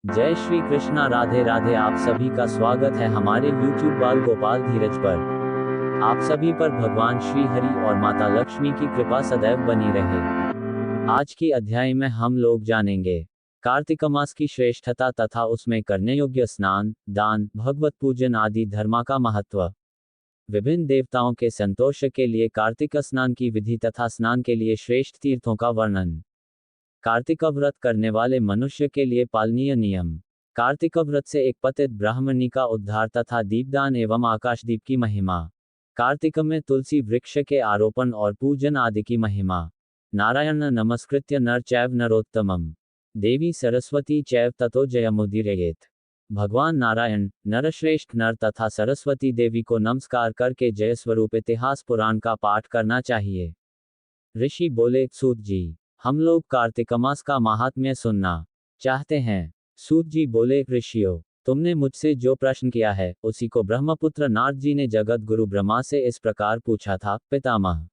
जय श्री कृष्णा, राधे राधे। आप सभी का स्वागत है हमारे YouTube बाल गोपाल धीरज पर। आप सभी पर भगवान श्री हरि और माता लक्ष्मी की कृपा सदैव बनी रहे। आज की अध्याय में हम लोग जानेंगे कार्तिक मास की श्रेष्ठता तथा उसमें करने योग्य स्नान, दान, भगवत पूजन आदि धर्मा का महत्व। विभिन्न देवताओं के संतोष के लिए कार्तिक स्नान की विधि तथा स्नान के लिए श्रेष्ठ तीर्थों का वर्णन। कार्तिक व्रत करने वाले मनुष्य के लिए पालनीय नियम। कार्तिक व्रत से एक पतित ब्राह्मणी का उद्धार तथा दीपदान एवं आकाशदीप की महिमा। कार्तिक में तुलसी वृक्ष के आरोपण और पूजन आदि की महिमा। नारायण नमस्कृत्य नर चैव नरोत्तमम देवी सरस्वती चैव ततो जयमुदीरयेत। भगवान नारायण, नरश्रेष्ठ नर तथा सरस्वती देवी को नमस्कार करके जय स्वरूप इतिहास पुराण का पाठ करना चाहिए। ऋषि बोले, सूत जी, हम लोग कार्तिक मास का महात्म्य सुनना चाहते हैं। सूत जी बोले, ऋषियों, तुमने मुझसे जो प्रश्न किया है उसी को ब्रह्मपुत्र नारद जी ने जगत गुरु ब्रह्मा से इस प्रकार पूछा था। पितामह,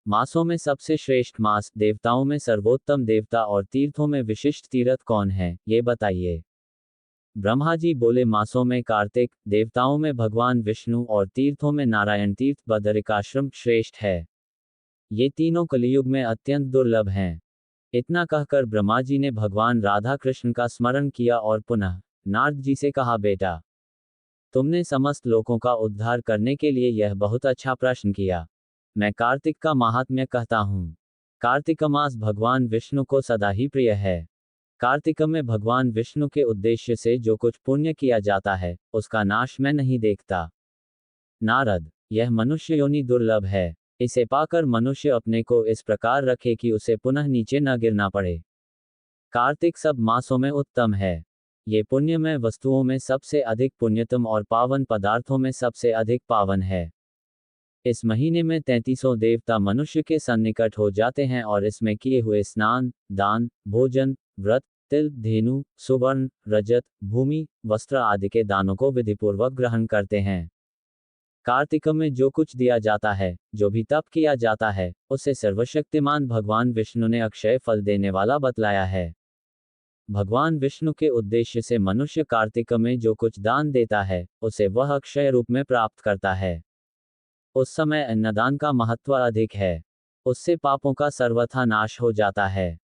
मासों में सबसे श्रेष्ठ मास, देवताओं में सर्वोत्तम देवता और तीर्थों में विशिष्ट तीर्थ कौन है, ये बताइए। ब्रह्मा जी बोले, मासों में कार्तिक, देवताओं में भगवान विष्णु और तीर्थों में नारायण तीर्थ बदरिकाश्रम श्रेष्ठ है। ये तीनों कलियुग में अत्यंत दुर्लभ हैं। इतना कहकर ब्रह्मा जी ने भगवान राधा कृष्ण का स्मरण किया और पुनः नारद जी से कहा, बेटा, तुमने समस्त लोगों का उद्धार करने के लिए यह बहुत अच्छा प्रश्न किया। मैं कार्तिक का महात्म्य कहता हूँ। कार्तिक मास भगवान विष्णु को सदा ही प्रिय है। कार्तिक में भगवान विष्णु के उद्देश्य से जो कुछ पुण्य किया जाता है उसका नाश मैं नहीं देखता। नारद, यह मनुष्य योनि दुर्लभ है। इसे पाकर मनुष्य अपने को इस प्रकार रखे कि उसे पुनः नीचे न गिरना पड़े। कार्तिक सब मासों में उत्तम है। ये पुण्यमय वस्तुओं में सबसे अधिक पुण्यतम और पावन पदार्थों में सबसे अधिक पावन है। इस महीने में 33 देवता मनुष्य के सन्निकट हो जाते हैं और इसमें किए हुए स्नान, दान, भोजन, व्रत, तिल, धेनु, सुवर्ण, रजत, भूमि, वस्त्र आदि के दानों को विधिपूर्वक ग्रहण करते हैं। कार्तिक में जो कुछ दिया जाता है, जो भी तप किया जाता है, उसे सर्वशक्तिमान भगवान विष्णु ने अक्षय फल देने वाला बतलाया है। भगवान विष्णु के उद्देश्य से मनुष्य कार्तिक में जो कुछ दान देता है उसे वह अक्षय रूप में प्राप्त करता है। उस समय अन्नदान का महत्व अधिक है। उससे पापों का सर्वथा नाश हो जाता है।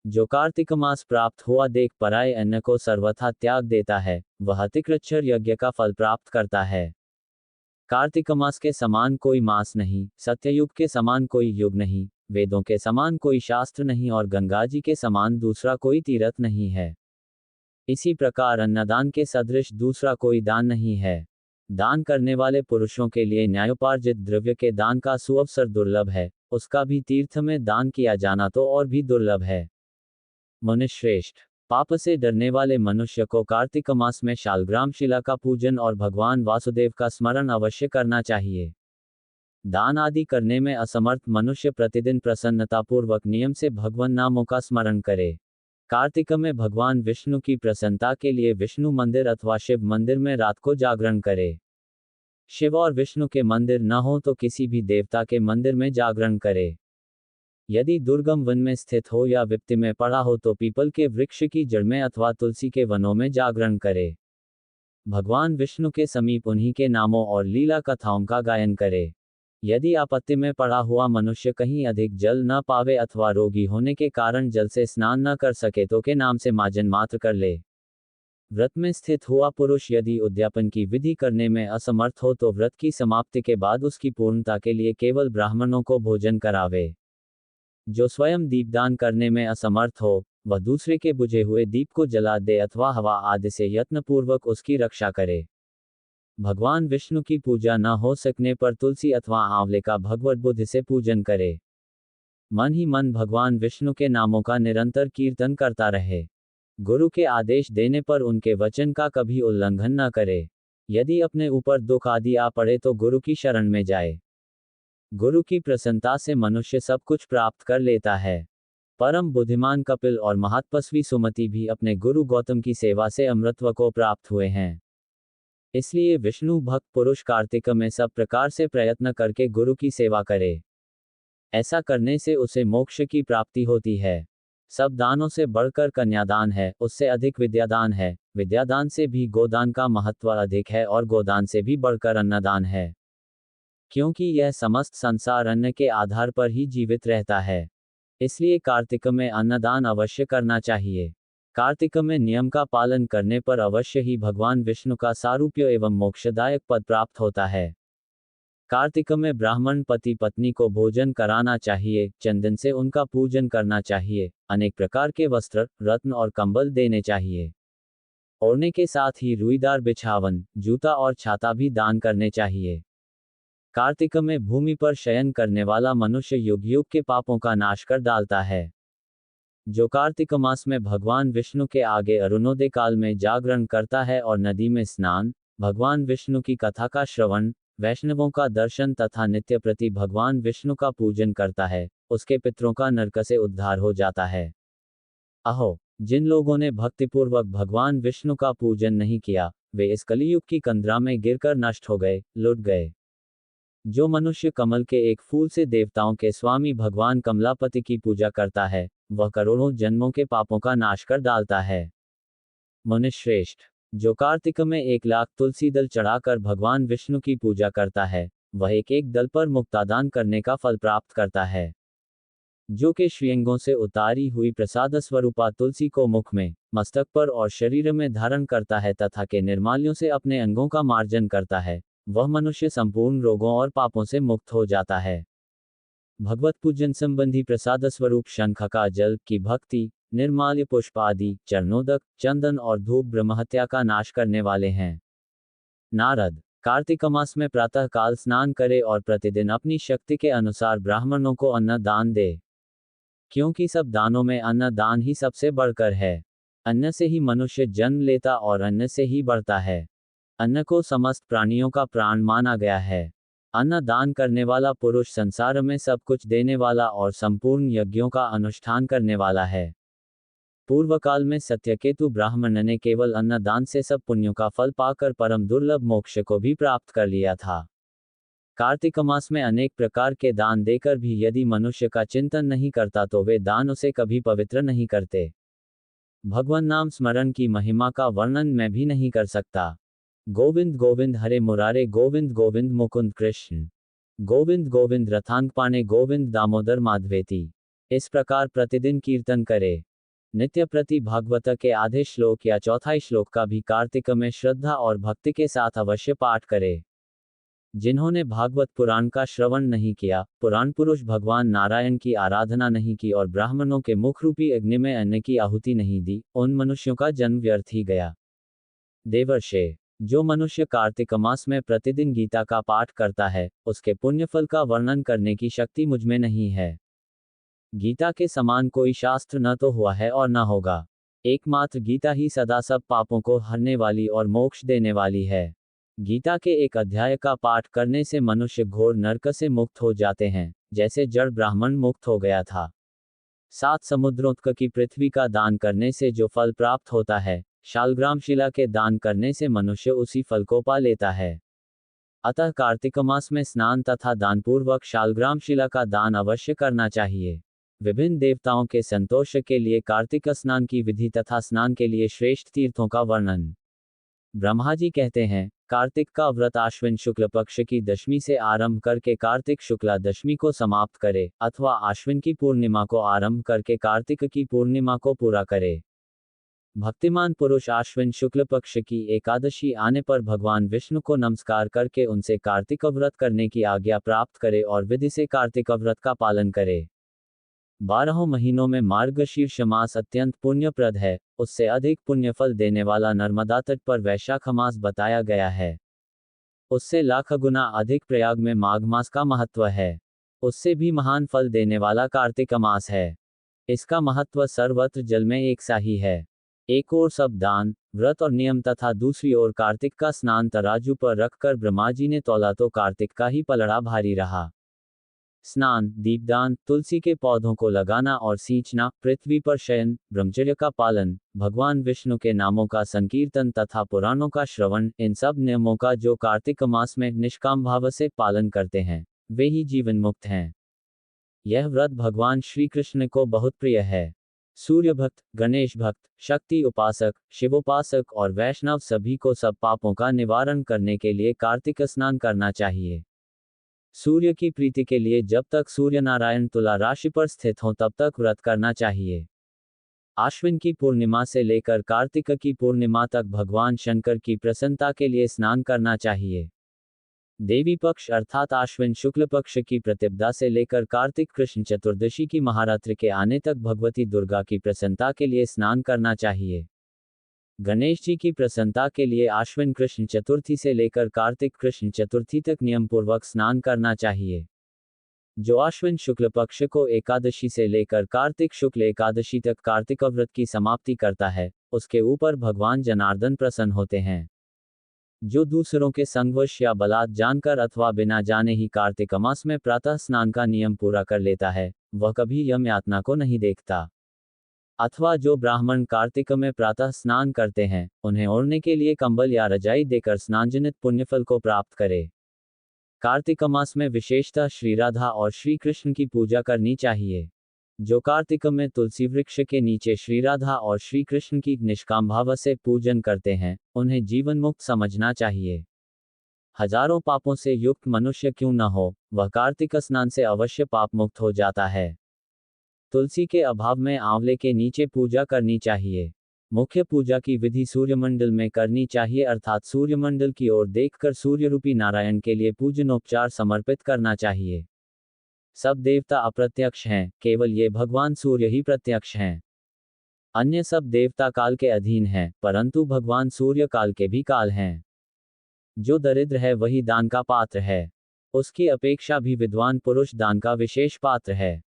जो कार्तिक मास प्राप्त हुआ देख पराये अन्न को सर्वथा त्याग देता है, वह तिकृच्छ्र यज्ञ का फल प्राप्त करता है। कार्तिक मास के समान कोई मास नहीं, सत्ययुग के समान कोई युग नहीं, वेदों के समान कोई शास्त्र नहीं और गंगा जी के समान दूसरा कोई तीर्थ नहीं है। इसी प्रकार अन्नदान के सदृश दूसरा कोई दान नहीं है। दान करने वाले पुरुषों के लिए न्यायोपार्जित द्रव्य के दान का सुअवसर दुर्लभ है, उसका भी तीर्थ में दान किया जाना तो और भी दुर्लभ है। मुनिश्रेष्ठ, पाप से डरने वाले मनुष्य को कार्तिक मास में शालग्राम शिला का पूजन और भगवान वासुदेव का स्मरण अवश्य करना चाहिए। दान आदि करने में असमर्थ मनुष्य प्रतिदिन प्रसन्नतापूर्वक नियम से भगवान नामों का स्मरण करे। कार्तिक में भगवान विष्णु की प्रसन्नता के लिए विष्णु मंदिर अथवा शिव मंदिर में रात को जागरण करे। शिव और विष्णु के मंदिर न हो तो किसी भी देवता के मंदिर में जागरण करे। यदि दुर्गम वन में स्थित हो या विपत्ति में पड़ा हो तो पीपल के वृक्ष की जड़ में अथवा तुलसी के वनों में जागरण करे। भगवान विष्णु के समीप उन्हीं के नामों और लीला कथाओं का गायन करे। यदि आपत्ति में पड़ा हुआ मनुष्य कहीं अधिक जल न पावे अथवा रोगी होने के कारण जल से स्नान न कर सके तो के नाम से माजन मात्र कर ले। व्रत में स्थित हुआ पुरुष यदि उद्यापन की विधि करने में असमर्थ हो तो व्रत की समाप्ति के बाद उसकी पूर्णता के लिए केवल ब्राह्मणों को भोजन करावे। जो स्वयं दीपदान करने में असमर्थ हो, वह दूसरे के बुझे हुए दीप को जला दे अथवा हवा आदि से यत्नपूर्वक उसकी रक्षा करे। भगवान विष्णु की पूजा न हो सकने पर तुलसी अथवा आंवले का भगवत बुद्धि से पूजन करे। मन ही मन भगवान विष्णु के नामों का निरंतर कीर्तन करता रहे। गुरु के आदेश देने पर उनके वचन का कभी उल्लंघन न करे। यदि अपने ऊपर दुख आदि आ पड़े तो गुरु की शरण में जाए। गुरु की प्रसन्नता से मनुष्य सब कुछ प्राप्त कर लेता है। परम बुद्धिमान कपिल और महातपस्वी सुमति भी अपने गुरु गौतम की सेवा से अमृतत्व को प्राप्त हुए हैं। इसलिए विष्णु भक्त पुरुष कार्तिक में सब प्रकार से प्रयत्न करके गुरु की सेवा करे। ऐसा करने से उसे मोक्ष की प्राप्ति होती है। सब दानों से बढ़कर कन्यादान है, उससे अधिक विद्यादान है, विद्यादान से भी गोदान का महत्व अधिक है और गोदान से भी बढ़कर अन्नदान है, क्योंकि यह समस्त संसार अन्न के आधार पर ही जीवित रहता है। इसलिए कार्तिक में अन्नदान अवश्य करना चाहिए। कार्तिक में नियम का पालन करने पर अवश्य ही भगवान विष्णु का सारूप्य एवं मोक्षदायक पद प्राप्त होता है। कार्तिक में ब्राह्मण पति पत्नी को भोजन कराना चाहिए, चंदन से उनका पूजन करना चाहिए, अनेक प्रकार के वस्त्र, रत्न और कंबल देने चाहिए। ओढ़ने के साथ ही रुईदार बिछावन, जूता और छाता भी दान करने चाहिए। कार्तिक में भूमि पर शयन करने वाला मनुष्य युग युग के पापों का नाश कर डालता है। जो कार्तिक मास में भगवान विष्णु के आगे अरुणोदय काल में जागरण करता है और नदी में स्नान, भगवान विष्णु की कथा का श्रवण, वैष्णवों का दर्शन तथा नित्य प्रति भगवान विष्णु का पूजन करता है, उसके पितरों का नरक से उद्धार हो जाता है। अहो, जिन लोगों ने भक्तिपूर्वक भगवान विष्णु का पूजन नहीं किया, वे इस कलियुग की कंदरा में गिरकर नष्ट हो गए, लुट गए। जो मनुष्य कमल के एक फूल से देवताओं के स्वामी भगवान कमलापति की पूजा करता है, वह करोड़ों जन्मों के पापों का नाश कर डालता है। मुनिश्रेष्ठ, जो कार्तिक में 1,00,000 तुलसी दल चढ़ाकर भगवान विष्णु की पूजा करता है, वह एक एक दल पर मुक्तादान करने का फल प्राप्त करता है। जो के श्रीअंगों से उतारी हुई प्रसाद स्वरूपा तुलसी को मुख में, मस्तक पर और शरीर में धारण करता है तथा के निर्माल्यों से अपने अंगों का मार्जन करता है, वह मनुष्य संपूर्ण रोगों और पापों से मुक्त हो जाता है। भगवत पूजन संबंधी प्रसाद स्वरूप शंख का जल की भक्ति, निर्माल्य पुष्प आदि, चरणोदक, चंदन और धूप ब्रह्महत्या का नाश करने वाले हैं। नारद, कार्तिक मास में प्रातः काल स्नान करे और प्रतिदिन अपनी शक्ति के अनुसार ब्राह्मणों को अन्न दान दे, क्योंकि सब दानों में अन्न दान ही सबसे बढ़कर है। अन्न से ही मनुष्य जन्म लेता और अन्न से ही बढ़ता है। अन्न को समस्त प्राणियों का प्राण माना गया है। अन्न दान करने वाला पुरुष संसार में सब कुछ देने वाला और संपूर्ण यज्ञों का अनुष्ठान करने वाला है। पूर्व काल में सत्यकेतु ब्राह्मण ने केवल अन्न दान से सब पुण्यों का फल पाकर परम दुर्लभ मोक्ष को भी प्राप्त कर लिया था। कार्तिक मास में अनेक प्रकार के दान देकर भी यदि मनुष्य का चिंतन नहीं करता तो वे दान उसे कभी पवित्र नहीं करते। भगवान नाम स्मरण की महिमा का वर्णन मैं भी नहीं कर सकता। गोविंद गोविंद हरे मुरारे, गोविंद गोविंद मुकुंद कृष्ण, गोविंद गोविंद रथांगपाणे, गोविंद दामोदर माधवेती। इस प्रकार प्रतिदिन कीर्तन करे। नित्य प्रति भागवत के आधे श्लोक या चौथाई श्लोक का भी कार्तिक में श्रद्धा और भक्ति के साथ अवश्य पाठ करे। जिन्होंने भागवत पुराण का श्रवण नहीं किया, पुराण पुरुष भगवान नारायण की आराधना नहीं की और ब्राह्मणों के मुख रूपी अग्नि में अन्न की आहुति नहीं दी, उन मनुष्यों का जन्म व्यर्थ ही गया। देवर्षे, जो मनुष्य कार्तिक मास में प्रतिदिन गीता का पाठ करता है, उसके पुण्यफल का वर्णन करने की शक्ति मुझमें नहीं है। गीता के समान कोई शास्त्र न तो हुआ है और न होगा। एकमात्र गीता ही सदा सब पापों को हरने वाली और मोक्ष देने वाली है। गीता के एक अध्याय का पाठ करने से मनुष्य घोर नरक से मुक्त हो जाते हैं, जैसे जड़ ब्राह्मण मुक्त हो गया था। 7 समुद्रों की पृथ्वी का दान करने से जो फल प्राप्त होता है, शालग्राम शिला के दान करने से मनुष्य उसी फल को पा लेता है। अतः कार्तिक मास में स्नान तथा दानपूर्वक शालग्राम शिला का दान अवश्य करना चाहिए। विभिन्न देवताओं के संतोष के लिए कार्तिक स्नान की विधि तथा स्नान के लिए श्रेष्ठ तीर्थों का वर्णन। ब्रह्मा जी कहते हैं, कार्तिक का व्रत आश्विन शुक्ल पक्ष की दशमी से आरंभ करके कार्तिक शुक्ला दशमी को समाप्त करे, अथवा आश्विन की पूर्णिमा को आरंभ करके कार्तिक की पूर्णिमा को पूरा करे। भक्तिमान पुरुष आश्विन शुक्ल पक्ष की एकादशी आने पर भगवान विष्णु को नमस्कार करके उनसे कार्तिक व्रत करने की आज्ञा प्राप्त करे और विधि से कार्तिक व्रत का पालन करे। 12 महीनों में मार्गशीर्ष मास अत्यंत पुण्यप्रद है, उससे अधिक पुण्यफल देने वाला नर्मदा तट पर वैशाख मास बताया गया है। उससे लाख गुना अधिक प्रयाग में माघ मास का महत्व है। उससे भी महान फल देने वाला कार्तिक मास है। इसका महत्व सर्वत्र जल में एक सा ही है। एक ओर सब दान, व्रत और नियम तथा दूसरी ओर कार्तिक का स्नान तराजू पर रखकर ब्रह्मा जी ने तौला तो कार्तिक का ही पलड़ा भारी रहा। स्नान, दीपदान, तुलसी के पौधों को लगाना और सींचना, पृथ्वी पर शयन, ब्रह्मचर्य का पालन, भगवान विष्णु के नामों का संकीर्तन तथा पुराणों का श्रवण, इन सब नियमों का जो कार्तिक मास में निष्काम भाव से पालन करते हैं, वे ही जीवन मुक्त हैं। यह व्रत भगवान श्री कृष्ण को बहुत प्रिय है। सूर्य भक्त, गणेश भक्त, शक्ति उपासक, शिवोपासक और वैष्णव सभी को सब पापों का निवारण करने के लिए कार्तिक स्नान करना चाहिए। सूर्य की प्रीति के लिए जब तक सूर्य नारायण तुला राशि पर स्थित हों तब तक व्रत करना चाहिए। आश्विन की पूर्णिमा से लेकर कार्तिक की पूर्णिमा तक भगवान शंकर की प्रसन्नता के लिए स्नान करना चाहिए। देवी पक्ष अर्थात आश्विन शुक्ल पक्ष की प्रतिपदा से लेकर कार्तिक कृष्ण चतुर्दशी की महारात्रि के आने तक भगवती दुर्गा की प्रसन्नता के लिए स्नान करना चाहिए। गणेश जी की प्रसन्नता के लिए आश्विन कृष्ण चतुर्थी से लेकर कार्तिक कृष्ण चतुर्थी तक नियमपूर्वक स्नान करना चाहिए। जो आश्विन शुक्ल पक्ष को एकादशी से लेकर कार्तिक शुक्ल एकादशी तक कार्तिक व्रत की समाप्ति करता है, उसके ऊपर भगवान जनार्दन प्रसन्न होते हैं। जो दूसरों के संगवश या बलात् जानकर अथवा बिना जाने ही कार्तिक मास में प्रातः स्नान का नियम पूरा कर लेता है, वह कभी यम यातना को नहीं देखता। अथवा जो ब्राह्मण कार्तिक में प्रातः स्नान करते हैं, उन्हें ओढ़ने के लिए कंबल या रजाई देकर स्नानजनित पुण्यफल को प्राप्त करे। कार्तिक मास में विशेषतः श्री राधा और श्री कृष्ण की पूजा करनी चाहिए। जो कार्तिक में तुलसी वृक्ष के नीचे श्री राधा और श्री कृष्ण की निष्काम भाव से पूजन करते हैं, उन्हें जीवन मुक्त समझना चाहिए। हजारों पापों से युक्त मनुष्य क्यों न हो, वह कार्तिक स्नान से अवश्य पाप मुक्त हो जाता है। तुलसी के अभाव में आंवले के नीचे पूजा करनी चाहिए। मुख्य पूजा की विधि सूर्यमंडल में करनी चाहिए अर्थात सूर्यमंडल की ओर देखकर सूर्यरूपी नारायण के लिए पूजनोपचार समर्पित करना चाहिए। सब देवता अप्रत्यक्ष हैं, केवल ये भगवान सूर्य ही प्रत्यक्ष हैं। अन्य सब देवता काल के अधीन हैं, परंतु भगवान सूर्य काल के भी काल हैं। जो दरिद्र है वही दान का पात्र है। उसकी अपेक्षा भी विद्वान पुरुष दान का विशेष पात्र है।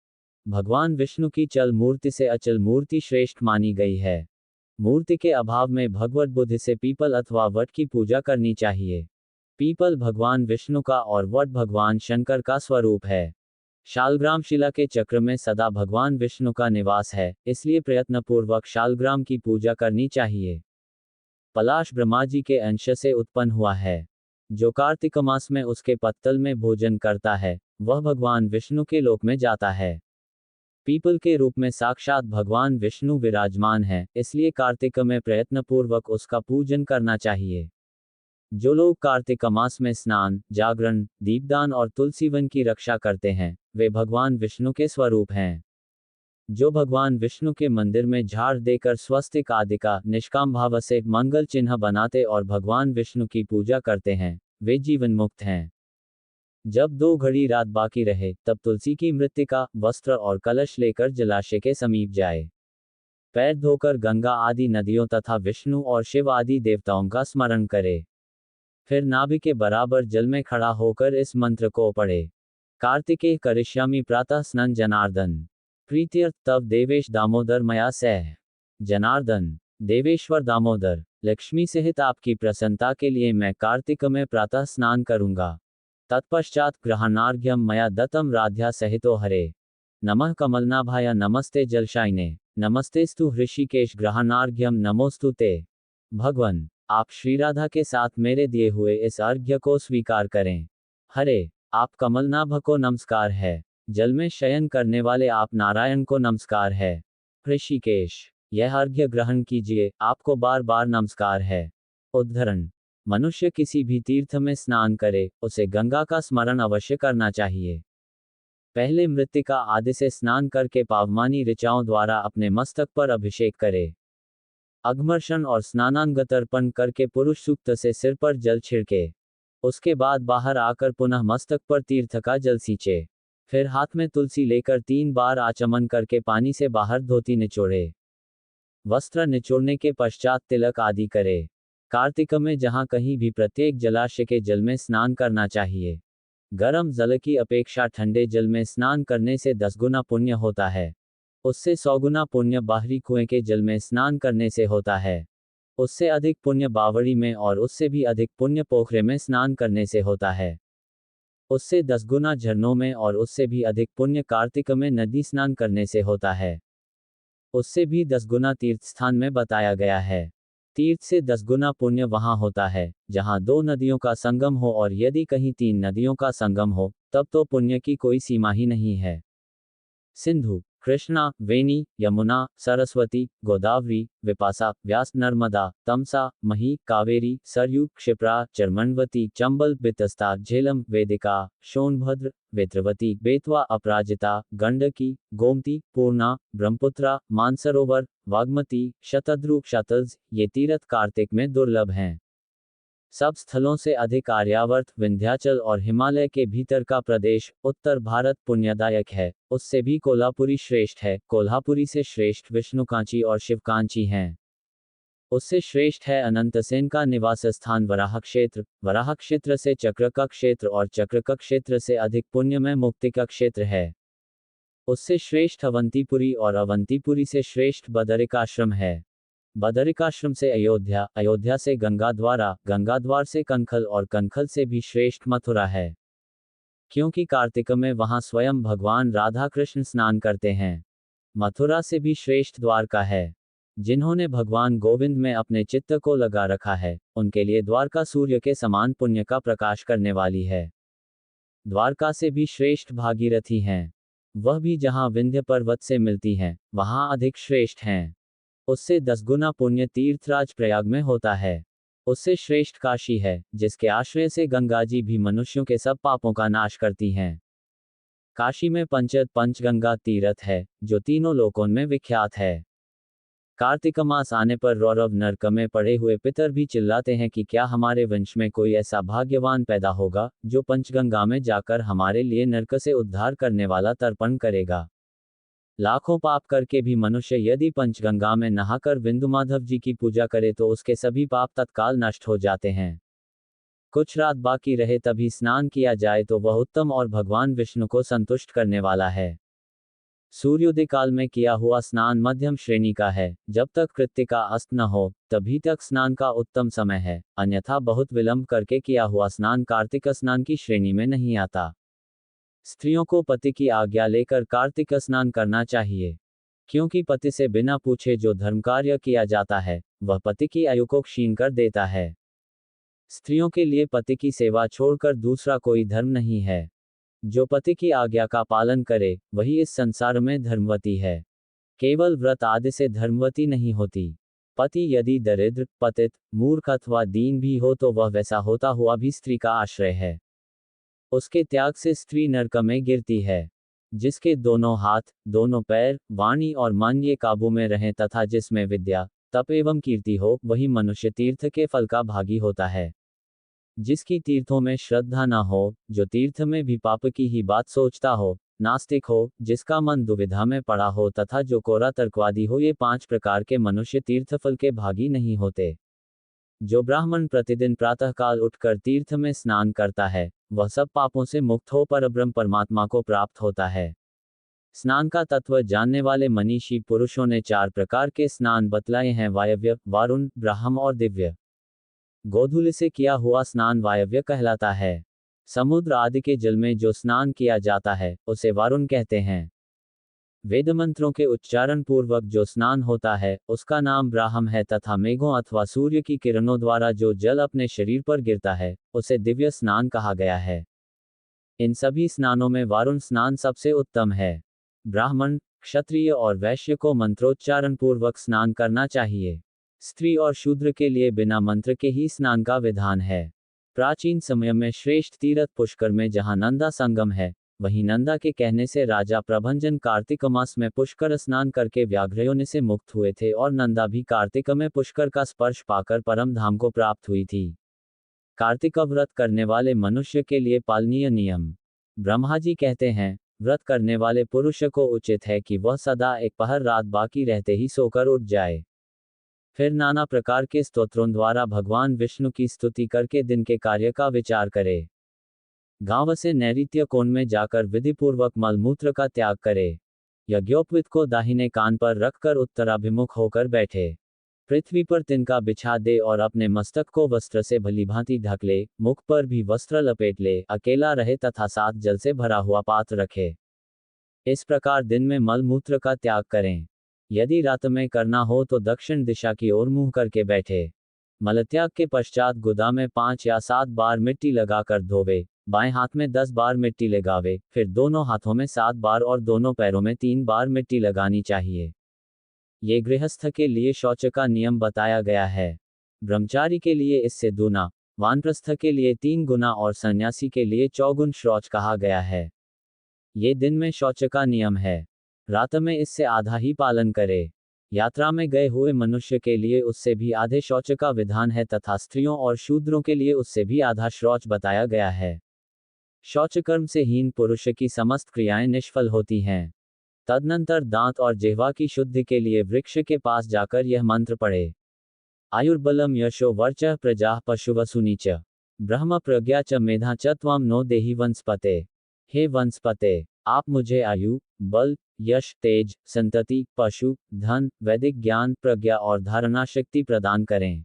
भगवान विष्णु की चल मूर्ति से अचल मूर्ति श्रेष्ठ मानी गई है। मूर्ति के अभाव में भगवत बुद्धि से पीपल अथवा वट की पूजा करनी चाहिए। पीपल भगवान विष्णु का और वट भगवान शंकर का स्वरूप है। शालग्राम शिला के चक्र में सदा भगवान विष्णु का निवास है, इसलिए प्रयत्नपूर्वक शालग्राम की पूजा करनी चाहिए। पलाश ब्रह्मा जी के अंश से उत्पन्न हुआ है। जो कार्तिक मास में उसके पत्तल में भोजन करता है, वह भगवान विष्णु के लोक में जाता है। पीपल के रूप में साक्षात भगवान विष्णु विराजमान है, इसलिए कार्तिक में प्रयत्नपूर्वक उसका पूजन करना चाहिए। जो लोग कार्तिक मास में स्नान, जागरण, दीपदान और तुलसीवन की रक्षा करते हैं, वे भगवान विष्णु के स्वरूप हैं। जो भगवान विष्णु के मंदिर में झाड़ देकर स्वस्तिक आदि का निष्काम भाव से मंगल चिन्ह बनाते और भगवान विष्णु की पूजा करते हैं, वे जीवन मुक्त हैं। जब 2 घड़ी रात बाकी रहे, तब तुलसी की मृत्तिका, वस्त्र और कलश लेकर जलाशय के समीप जाए। पैर धोकर गंगा आदि नदियों तथा विष्णु और शिव आदि देवताओं का स्मरण करे। फिर नाभि के बराबर जल में खड़ा होकर इस मंत्र को पढ़े। कार्तिके करिष्यामि प्रातः स्नान जनार्दन। प्रीत्यर्थ तव देवेश दामोदर मया सह। जनार्दन, देवेश्वर दामोदर, लक्ष्मी सहित आपकी प्रसन्नता के लिए मैं कार्तिक में प्रातः स्नान करूंगा। तत्पश्चात ग्रहणार्घ्यम मया दत्तम राध्या सहितो हरे। नमः कमलनाभाय नमस्ते जलशाइने, नमस्तेस्तु हृषिकेश ग्रहणार्घ्यम नमोस्तु ते। भगवन, आप श्री राधा के साथ मेरे दिए हुए इस अर्घ्य को स्वीकार करें। हरे, आप कमलनाभ को नमस्कार है। जल में शयन करने वाले आप नारायण को नमस्कार है। ऋषिकेश, यह अर्घ्य ग्रहण कीजिए, आपको बार बार नमस्कार है। उद्धरण, मनुष्य किसी भी तीर्थ में स्नान करे, उसे गंगा का स्मरण अवश्य करना चाहिए। पहले मृत्तिका आदि से स्नान करके पावमानी ऋचाओं द्वारा अपने मस्तक पर अभिषेक करे। अघमर्षण और स्नानांगतर्पण करके पुरुष सूक्त से सिर पर जल छिड़के। उसके बाद बाहर आकर पुनः मस्तक पर तीर्थ का जल सींचे। फिर हाथ में तुलसी लेकर 3 बार आचमन करके पानी से बाहर धोती निचोड़े। वस्त्र निचोड़ने के पश्चात तिलक आदि करे। कार्तिक में जहां कहीं भी प्रत्येक जलाशय के जल में स्नान करना चाहिए। गर्म जल की अपेक्षा ठंडे जल में स्नान करने से 10 गुना पुण्य होता है। उससे 100 गुना पुण्य बाहरी कुएं के जल में स्नान करने से होता है। उससे अधिक पुण्य बावड़ी में और उससे भी अधिक पुण्य पोखरे में स्नान करने से होता है। उससे 10 गुना झरनों में और उससे भी अधिक पुण्य कार्तिक में नदी स्नान करने से होता है। उससे भी 10 गुना तीर्थ स्थान में बताया गया है। तीर्थ से 10 गुना पुण्य वहां होता है जहां 2 नदियों का संगम हो, और यदि कहीं 3 नदियों का संगम हो, तब तो पुण्य की कोई सीमा ही नहीं है। सिंधु, कृष्णा, वेणी, यमुना, सरस्वती, गोदावरी, विपासा, व्यास, नर्मदा, तमसा, मही, कावेरी, सरयू, क्षिप्रा, चर्मण्वती, चंबल, बितस्ता, झेलम, वेदिका, सोनभद्र, वेत्रवती, बेतवा, अपराजिता, गंडकी, गोमती, पूर्णा, ब्रह्मपुत्रा, मानसरोवर, वाग्मती, शतद्रु, शतल्ज, ये तीर्थ कार्तिक में दुर्लभ हैं। सब स्थलों से अधिक आर्यावर्त, विंध्याचल और हिमालय के भीतर का प्रदेश, उत्तर भारत पुण्यदायक है। उससे भी कोल्हापुरी श्रेष्ठ है। कोल्हापुरी से श्रेष्ठ विष्णुकांची और शिवकांची हैं। उससे श्रेष्ठ है अनंतसेन का निवास स्थान वराह क्षेत्र। वराह क्षेत्र से चक्र का क्षेत्र और चक्र का क्षेत्र से अधिक पुण्यमय मुक्ति का क्षेत्र है। उससे श्रेष्ठ अवंतीपुरी और अवंतीपुरी से श्रेष्ठ बदरिकाश्रम है। बदरिकाश्रम से अयोध्या, अयोध्या से गंगाद्वारा, गंगाद्वार से कनखल और कनखल से भी श्रेष्ठ मथुरा है। क्योंकि कार्तिक में वहां स्वयं भगवान राधा कृष्ण स्नान करते हैं। मथुरा से भी श्रेष्ठ द्वारका है। जिन्होंने भगवान गोविंद में अपने चित्त को लगा रखा है, उनके लिए द्वारका सूर्य के समान पुण्य का प्रकाश करने वाली है। द्वारका से भी श्रेष्ठ भागीरथी हैं। वह भी जहां विंध्य पर्वत से मिलती हैं, वहां अधिक श्रेष्ठ हैं। उससे 10 गुना पुण्य तीर्थराज प्रयाग में होता है। उससे श्रेष्ठ काशी है, जिसके आश्रय से गंगा जी भी मनुष्यों के सब पापों का नाश करती हैं। काशी में पंचगंगा तीर्थ है, जो तीनों लोकों में विख्यात है। कार्तिक मास आने पर रौरव नरक में पड़े हुए पितर भी चिल्लाते हैं कि क्या हमारे वंश में कोई ऐसा भाग्यवान पैदा होगा, जो पंचगंगा में जाकर हमारे लिए नरक से उद्धार करने वाला तर्पण करेगा। लाखों पाप करके भी मनुष्य यदि पंचगंगा में नहाकर विंधुमाधव जी की पूजा करे तो उसके सभी पाप तत्काल नष्ट हो जाते हैं। कुछ रात बाकी रहे तभी स्नान किया जाए तो वह उत्तम और भगवान विष्णु को संतुष्ट करने वाला है। सूर्योदय काल में किया हुआ स्नान मध्यम श्रेणी का है। जब तक कृत्तिका अस्त न हो तभी तक स्नान का उत्तम समय है, अन्यथा बहुत विलंब करके किया हुआ स्नान कार्तिक स्नान की श्रेणी में नहीं आता। स्त्रियों को पति की आज्ञा लेकर कार्तिक स्नान करना चाहिए, क्योंकि पति से बिना पूछे जो धर्म कार्य किया जाता है, वह पति की आयु को क्षीण कर देता है। स्त्रियों के लिए पति की सेवा छोड़कर दूसरा कोई धर्म नहीं है। जो पति की आज्ञा का पालन करे, वही इस संसार में धर्मवती है। केवल व्रत आदि से धर्मवती नहीं होती। पति यदि दरिद्र, पतित, मूर्ख अथवा दीन भी हो तो वह वैसा होता हुआ भी स्त्री का आश्रय है। उसके त्याग से स्त्री नरक में गिरती है। जिसके दोनों हाथ, दोनों पैर, वाणी और मन ये काबू में रहें तथा जिसमें विद्या, तप एवं कीर्ति हो, वही मनुष्य तीर्थ के फल का भागी होता है। जिसकी तीर्थों में श्रद्धा न हो, जो तीर्थ में भी पाप की ही बात सोचता हो, नास्तिक हो, जिसका मन दुविधा में पड़ा हो तथा जो कोरा तर्कवादी हो, ये 5 प्रकार के मनुष्य तीर्थफल के भागी नहीं होते। जो ब्राह्मण प्रतिदिन प्रातःकाल उठकर तीर्थ में स्नान करता है, वह सब पापों से मुक्त हो परब्रह्म परमात्मा को प्राप्त होता है। स्नान का तत्व जानने वाले मनीषी पुरुषों ने 4 प्रकार के स्नान बतलाए हैं: वायव्य, वारुण, ब्राह्म और दिव्य। गोधूलि से किया हुआ स्नान वायव्य कहलाता है। समुद्र आदि के जल में जो स्नान किया जाता है, उसे वारुण कहते हैं। वेद मंत्रों के उच्चारण पूर्वक जो स्नान होता है, उसका नाम ब्राह्म है तथा मेघों अथवा सूर्य की किरणों द्वारा जो जल अपने शरीर पर गिरता है, उसे दिव्य स्नान कहा गया है। इन सभी स्नानों में वारुण स्नान सबसे उत्तम है। ब्राह्मण, क्षत्रिय और वैश्य को मंत्रोच्चारण पूर्वक स्नान करना चाहिए। स्त्री और शूद्र के लिए बिना मंत्र के ही स्नान का विधान है। प्राचीन समय में श्रेष्ठ तीर्थ पुष्कर में जहां नंदा संगम है, वहीं नंदा के कहने से राजा प्रभंजन कार्तिक मास में पुष्कर स्नान करके व्याघ्रयोनि से मुक्त हुए थे और नंदा भी कार्तिक में पुष्कर का स्पर्श पाकर परम धाम को प्राप्त हुई थी। कार्तिक व्रत करने वाले मनुष्य के लिए पालनीय नियम। ब्रह्मा जी कहते हैं, व्रत करने वाले पुरुष को उचित है कि वह सदा एक पहर रात बाकी रहते ही सोकर उठ जाए। फिर नाना प्रकार के स्तोत्रों द्वारा भगवान विष्णु की स्तुति करके दिन के कार्य का विचार करे। गांव से नैऋत्य कोण में जाकर विधिपूर्वक मलमूत्र का त्याग करे। यज्ञोपवीत को दाहिने कान पर रखकर उत्तराभिमुख होकर बैठे। पृथ्वी पर तिनका बिछा दे और अपने मस्तक को वस्त्र से भलीभांति ढक ले, मुख पर भी वस्त्र लपेट ले, अकेला रहे तथा साथ जल से भरा हुआ पात्र रखे। इस प्रकार दिन में मलमूत्र का त्याग करें। यदि रात में करना हो तो दक्षिण दिशा की ओर मुंह करके बैठे। मलत्याग के पश्चात गुदा में 5 या 7 बार मिट्टी लगाकर धोवे। बाएं हाथ में 10 बार मिट्टी लगावे, फिर दोनों हाथों में 7 बार और दोनों पैरों में 3 बार मिट्टी लगानी चाहिए। ये गृहस्थ के लिए शौच का नियम बताया गया है। ब्रह्मचारी के लिए इससे दूना, वानप्रस्थ के लिए 3 गुना और सन्यासी के लिए 4 शौच कहा गया है। ये दिन में शौच का नियम है, रात में इससे आधा ही पालन करे। यात्रा में गए हुए मनुष्य के लिए उससे भी आधे शौच का विधान है तथा स्त्रियों और शूद्रों के लिए उससे भी आधा शौच बताया गया है। शौच कर्म से हीन पुरुष की समस्त क्रियाएं निष्फल होती हैं। तदनंतर दांत और जिह्वा की शुद्धि के लिए वृक्ष के पास जाकर यह मंत्र पढ़े। आयुर्बलम यशो वर्चः प्रजाः पशुवसुनी च ब्रह्म प्रज्ञा च मेधा च त्वं नो देहि वंस्पते। हे वंस्पते, आप मुझे आयु, बल, यश, तेज, संतति, पशु, धन, वैदिक ज्ञान, प्रज्ञा और धारणा शक्ति प्रदान करें।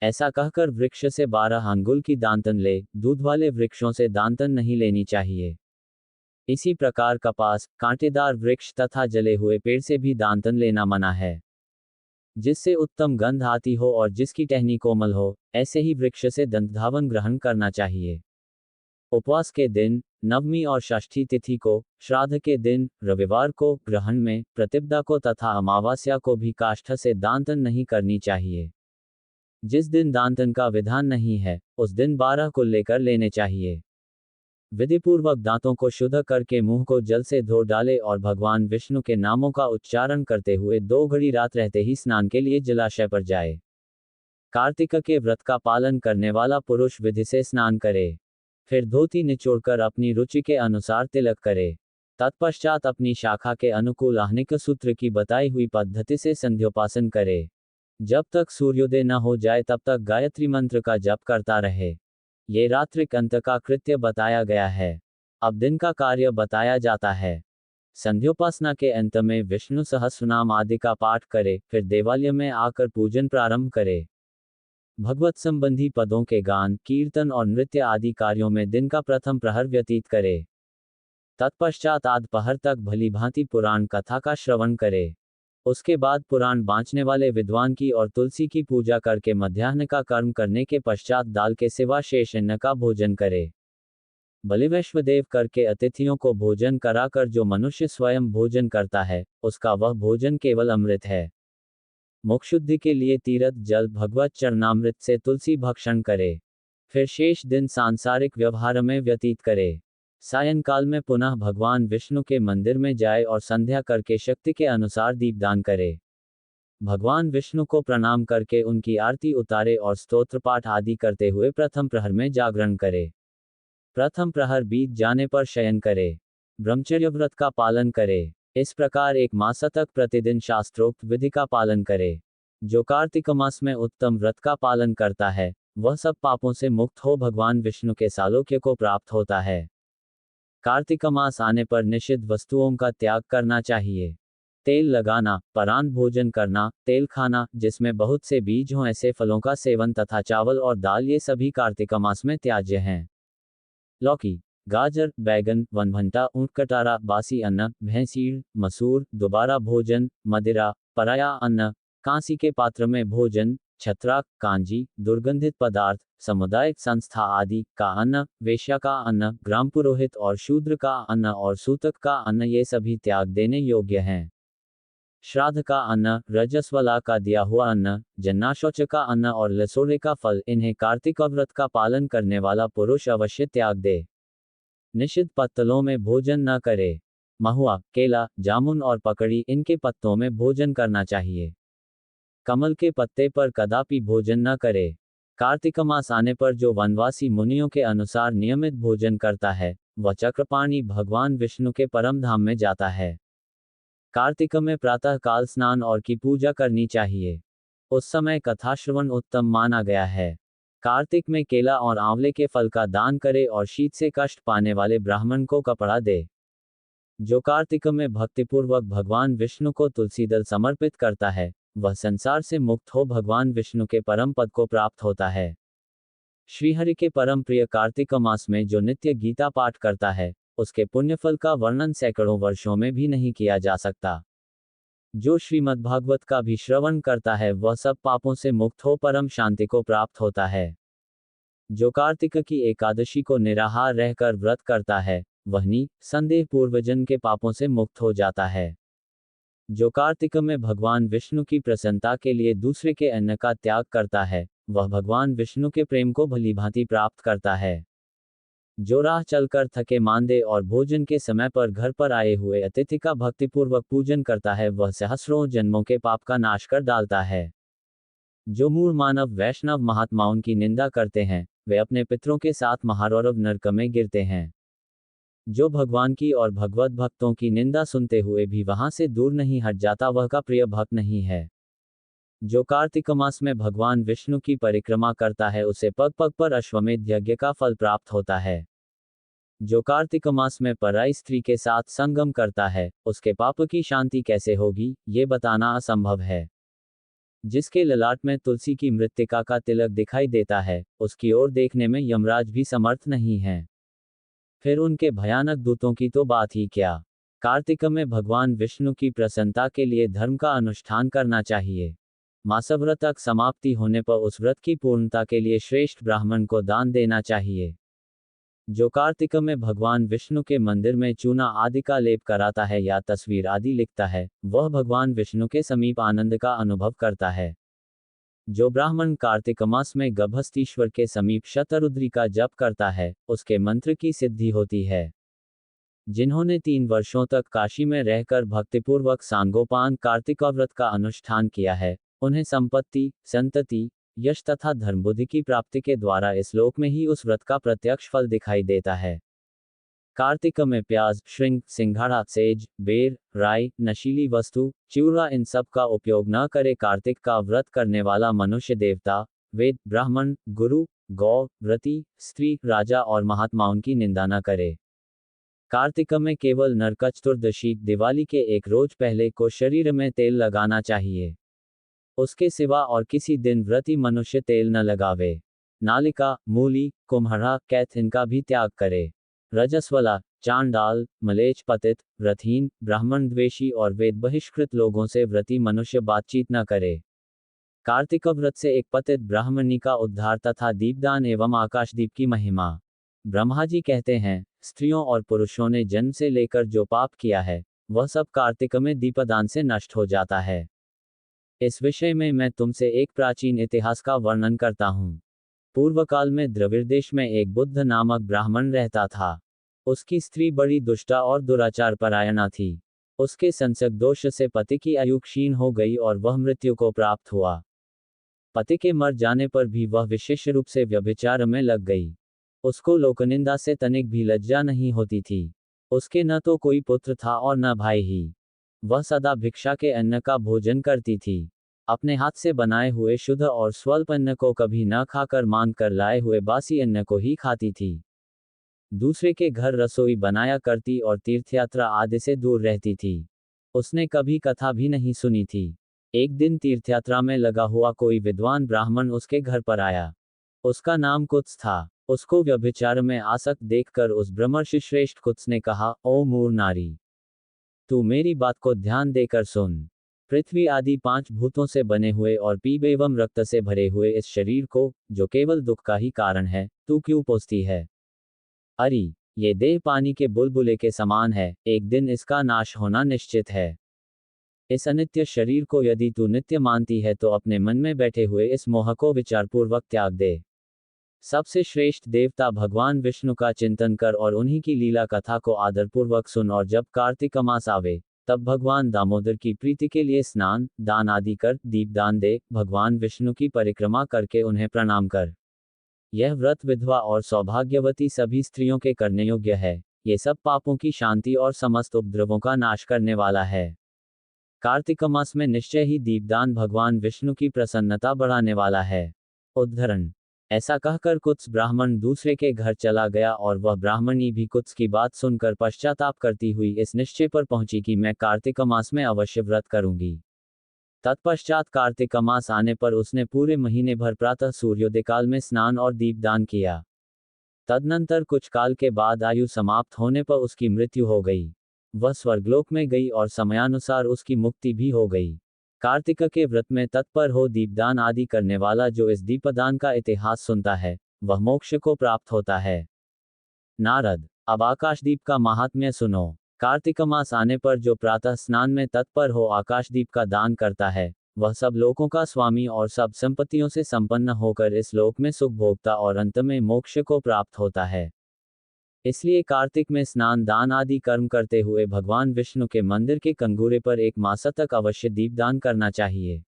ऐसा कहकर वृक्ष से 12 अंगुल की दांतन ले। दूध वाले वृक्षों से दांतन नहीं लेनी चाहिए। इसी प्रकार कपास, कांटेदार वृक्ष तथा जले हुए पेड़ से भी दांतन लेना मना है। जिससे उत्तम गंध आती हो और जिसकी टहनी कोमल हो, ऐसे ही वृक्ष से दंतधावन ग्रहण करना चाहिए। उपवास के दिन, नवमी और षष्ठी तिथि को, श्राद्ध के दिन, रविवार को, ग्रहण में, प्रतिपदा को तथा अमावस्या को भी काष्ठ से दांतन नहीं करनी चाहिए। जिस दिन दांतन का विधान नहीं है, उस दिन 12 को लेकर लेने चाहिए। विधिपूर्वक दांतों को शुद्ध करके मुंह को जल से धो डाले और भगवान विष्णु के नामों का उच्चारण करते हुए 2 घड़ी रात रहते ही स्नान के लिए जलाशय पर जाए। कार्तिक के व्रत का पालन करने वाला पुरुष विधि से स्नान करे। फिर धोती निचोड़कर अपनी रुचि के अनुसार तिलक करे। तत्पश्चात अपनी शाखा के अनुकूल आहनिक सूत्र की बताई हुई पद्धति से संध्योपासन करे। जब तक सूर्योदय न हो जाए तब तक गायत्री मंत्र का जप करता रहे। ये रात्रिक अंत का कृत्य बताया गया है। अब दिन का कार्य बताया जाता है। संध्योपासना के अंत में विष्णु सहस्रनाम आदि का पाठ करे, फिर देवालय में आकर पूजन प्रारंभ करे। भगवत संबंधी पदों के गान, कीर्तन और नृत्य आदि कार्यों में दिन का प्रथम प्रहर व्यतीत करे। तत्पश्चात आध पहर तक भली भांति पुराण कथा का श्रवण करे। उसके बाद पुराण बाँचने वाले विद्वान की और तुलसी की पूजा करके मध्याह्न का कर्म करने के पश्चात दाल के सिवा शेष अन्न का भोजन करे। बलिवैश्वदेव करके अतिथियों को भोजन कराकर जो मनुष्य स्वयं भोजन करता है, उसका वह भोजन केवल अमृत है। मोक्षशुद्धि के लिए तीर्थ जल भगवत चरणामृत से तुलसी भक्षण करे। फिर शेष दिन सांसारिक व्यवहार में व्यतीत करे। सायंकाल में पुनः भगवान विष्णु के मंदिर में जाए और संध्या करके शक्ति के अनुसार दीपदान करे। भगवान विष्णु को प्रणाम करके उनकी आरती उतारे और स्तोत्र पाठ आदि करते हुए प्रथम प्रहर में जागरण करे। प्रथम प्रहर बीत जाने पर शयन करे। ब्रह्मचर्य व्रत का पालन करे। इस प्रकार 1 मास तक प्रतिदिन शास्त्रोक्त विधि का पालन करे। जो कार्तिक मास में उत्तम व्रत का पालन करता है, वह सब पापों से मुक्त हो भगवान विष्णु के सालोक्य को प्राप्त होता है। कार्तिक मास आने पर निषिद्ध वस्तुओं का त्याग करना चाहिए। तेल लगाना, परान्न भोजन करना, तेल खाना जिसमें बहुत से बीज हों ऐसे फलों का सेवन तथा चावल और दाल, ये सभी कार्तिक मास में त्याज्य हैं। लौकी, गाजर, बैगन, वनभंटा, ऊँटकटारा, बासी अन्न, भैंसीड़, मसूर, दोबारा भोजन, मदिरा, पराया अन्न, कांसी के पात्र में भोजन, छत्राक, कांजी, दुर्गंधित पदार्थ, सामुदायिक संस्था आदि का अन्न, वेश्या का अन्न, ग्राम पुरोहित और शूद्र का अन्न और सूतक का अन्न, ये सभी त्याग देने योग्य हैं। श्राद्ध का अन्न, रजस्वला का दिया हुआ अन्न, जन्नाशौच का अन्न और लसोड़े का फल, इन्हें कार्तिक व्रत का पालन करने वाला पुरुष अवश्य त्याग दे। निषिद्ध पत्तलों में भोजन न करे। महुआ, केला, जामुन और पकड़ी, इनके पत्तों में भोजन करना चाहिए। कमल के पत्ते पर कदापि भोजन न करे। कार्तिक मास आने पर जो वनवासी मुनियों के अनुसार नियमित भोजन करता है, वह चक्रपाणी भगवान विष्णु के परम धाम में जाता है। कार्तिक में प्रातः काल स्नान और की पूजा करनी चाहिए। उस समय कथा श्रवण उत्तम माना गया है। कार्तिक में केला और आंवले के फल का दान करे और शीत से कष्ट पाने वाले ब्राह्मण को कपड़ा दे। जो कार्तिक में भक्तिपूर्वक भगवान विष्णु को तुलसी दल समर्पित करता है, वह संसार से मुक्त हो भगवान विष्णु के परम पद को प्राप्त होता है। श्रीहरि के परम प्रिय कार्तिक मास में जो नित्य गीता पाठ करता है, उसके पुण्यफल का वर्णन सैकड़ों वर्षों में भी नहीं किया जा सकता। जो श्रीमद्भागवत का भी श्रवण करता है, वह सब पापों से मुक्त हो परम शांति को प्राप्त होता है। जो कार्तिक की एकादशी को निराहार रहकर व्रत करता है, वह निसंदेह पूर्वजन्म के पापों से मुक्त हो जाता है। जो कार्तिक में भगवान विष्णु की प्रसन्नता के लिए दूसरे के अन्न का त्याग करता है, वह भगवान विष्णु के प्रेम को भलीभांति प्राप्त करता है। जो राह चलकर थके मांदे और भोजन के समय पर घर पर आए हुए अतिथि का भक्तिपूर्वक पूजन करता है, वह सहस्रों जन्मों के पाप का नाश कर डालता है। जो मूढ़ मानव वैष्णव महात्माओं की निंदा करते हैं, वे अपने पितरों के साथ महारौरव नरक में गिरते हैं। जो भगवान की और भगवत भक्तों की निंदा सुनते हुए भी वहां से दूर नहीं हट जाता, वह का प्रिय भक्त नहीं है। जो कार्तिक मास में भगवान विष्णु की परिक्रमा करता है, उसे पग पग पर अश्वमेध यज्ञ का फल प्राप्त होता है। जो कार्तिक मास में पराई स्त्री के साथ संगम करता है, उसके पाप की शांति कैसे होगी, ये बताना असंभव है। जिसके ललाट में तुलसी की मृत्तिका का तिलक दिखाई देता है, उसकी ओर देखने में यमराज भी समर्थ नहीं है। फिर उनके भयानक दूतों की तो बात ही क्या। कार्तिक में भगवान विष्णु की प्रसन्नता के लिए धर्म का अनुष्ठान करना चाहिए। मासव्रत तक समाप्ति होने पर उस व्रत की पूर्णता के लिए श्रेष्ठ ब्राह्मण को दान देना चाहिए। जो कार्तिक में भगवान विष्णु के मंदिर में चूना आदि का लेप कराता है या तस्वीर आदि लिखता है, वह भगवान विष्णु के समीप आनंद का अनुभव करता है। जो ब्राह्मण कार्तिक मास में गभस्तीश्वर के समीप शतरुद्री का जप करता है, उसके मंत्र की सिद्धि होती है। जिन्होंने 3 वर्षों तक काशी में रहकर भक्तिपूर्वक सांगोपांग कार्तिक व्रत का अनुष्ठान किया है, उन्हें संपत्ति, संतति, यश तथा धर्मबुद्धि की प्राप्ति के द्वारा इस लोक में ही उस व्रत का प्रत्यक्ष फल दिखाई देता है। कार्तिक में प्याज, श्रृंग, सिंघाड़ा, सेज, बेर, राई, नशीली वस्तु, चिवड़ा इन सब का उपयोग न करे। कार्तिक का व्रत करने वाला मनुष्य देवता, वेद, ब्राह्मण, गुरु, गौ, व्रती, स्त्री, राजा और महात्माओं की निंदा न करे। कार्तिक में केवल नरक चतुर्दशी दिवाली के एक रोज पहले को शरीर में तेल लगाना चाहिए। उसके सिवा और किसी दिन व्रती मनुष्य तेल न लगावे। नालिका, मूली, कुम्हड़ा, कैथ इनका भी त्याग करे। रजस्वला, चांडाल, मलेच्छ पतित, व्रतहीन, ब्राह्मण द्वेषी और वेद बहिष्कृत लोगों से व्रती मनुष्य बातचीत न करे। कार्तिक व्रत से एक पतित ब्राह्मणी का उद्धार तथा दीपदान एवं आकाशदीप की महिमा। ब्रह्मा जी कहते हैं, स्त्रियों और पुरुषों ने जन्म से लेकर जो पाप किया है, वह सब कार्तिक में दीपदान से नष्ट हो जाता है। इस विषय में मैं तुमसे एक प्राचीन इतिहास का वर्णन करता हूँ। पूर्व काल में द्रविड़ देश में एक बुद्ध नामक ब्राह्मण रहता था। उसकी स्त्री बड़ी दुष्टा और दुराचार परायणा थी। उसके संसर्ग दोष से पति की आयु क्षीण हो गई और वह मृत्यु को प्राप्त हुआ। पति के मर जाने पर भी वह विशेष रूप से व्यभिचार में लग गई। उसको लोकनिंदा से तनिक भी लज्जा नहीं होती थी। उसके न तो कोई पुत्र था और न भाई ही। वह सदा भिक्षा के अन्न का भोजन करती थी। अपने हाथ से बनाए हुए शुद्ध और स्वल्प अन्न को कभी न खाकर मांग कर लाए हुए बासी अन्न को ही खाती थी। दूसरे के घर रसोई बनाया करती और तीर्थयात्रा आदि से दूर रहती थी। उसने कभी कथा भी नहीं सुनी थी। एक दिन तीर्थयात्रा में लगा हुआ कोई विद्वान ब्राह्मण उसके घर पर आया। उसका नाम कुत्स था। उसको व्यभिचार में आसक्त देखकर उस ब्रह्मर्षि श्रेष्ठ कुत्स ने कहा, ओ मूढ़ नारी, तू मेरी बात को ध्यान देकर सुन। पृथ्वी आदि 5 भूतों से बने हुए और पीप एवं रक्त से भरे हुए इस शरीर को, जो केवल दुख का ही कारण है, तू क्यों पोसती है? अरे, ये देह पानी के बुलबुले के समान है, एक दिन इसका नाश होना निश्चित है। इस अनित्य शरीर को यदि तू नित्य मानती है तो अपने मन में बैठे हुए इस मोह को विचारपूर्वक त्याग दे। सबसे श्रेष्ठ देवता भगवान विष्णु का चिंतन कर और उन्हीं की लीला कथा को आदरपूर्वक सुन, और जब कार्तिक मास आवे तब भगवान दामोदर की प्रीति के लिए स्नान, दान आदि कर, दीपदान दे, भगवान विष्णु की परिक्रमा करके उन्हें प्रणाम कर। यह व्रत विधवा और सौभाग्यवती सभी स्त्रियों के करने योग्य है। ये सब पापों की शांति और समस्त उपद्रवों का नाश करने वाला है। कार्तिक मास में निश्चय ही दीपदान भगवान विष्णु की प्रसन्नता बढ़ाने वाला है। उद्धरण। ऐसा कहकर कुत्स ब्राह्मण दूसरे के घर चला गया और वह ब्राह्मणी भी कुत्स की बात सुनकर पश्चाताप करती हुई इस निश्चय पर पहुंची कि मैं कार्तिक मास में अवश्य व्रत करूंगी। तत्पश्चात कार्तिक मास आने पर उसने पूरे महीने भर प्रातः सूर्योदय काल में स्नान और दीपदान किया। तदनंतर कुछ काल के बाद आयु समाप्त होने पर उसकी मृत्यु हो गई। वह स्वर्गलोक में गई और समयानुसार उसकी मुक्ति भी हो गई। कार्तिक के व्रत में तत्पर हो दीपदान आदि करने वाला जो इस दीपदान का इतिहास सुनता है, वह मोक्ष को प्राप्त होता है। नारद, अब आकाशदीप का महात्म्य सुनो। कार्तिक मास आने पर जो प्रातः स्नान में तत्पर हो आकाशदीप का दान करता है, वह सब लोकों का स्वामी और सब संपत्तियों से संपन्न होकर इस लोक में सुख भोगता और अंत में मोक्ष को प्राप्त होता है। इसलिए कार्तिक में स्नान दान आदि कर्म करते हुए भगवान विष्णु के मंदिर के कंगूरे पर एक मास तक अवश्य दीपदान करना चाहिए।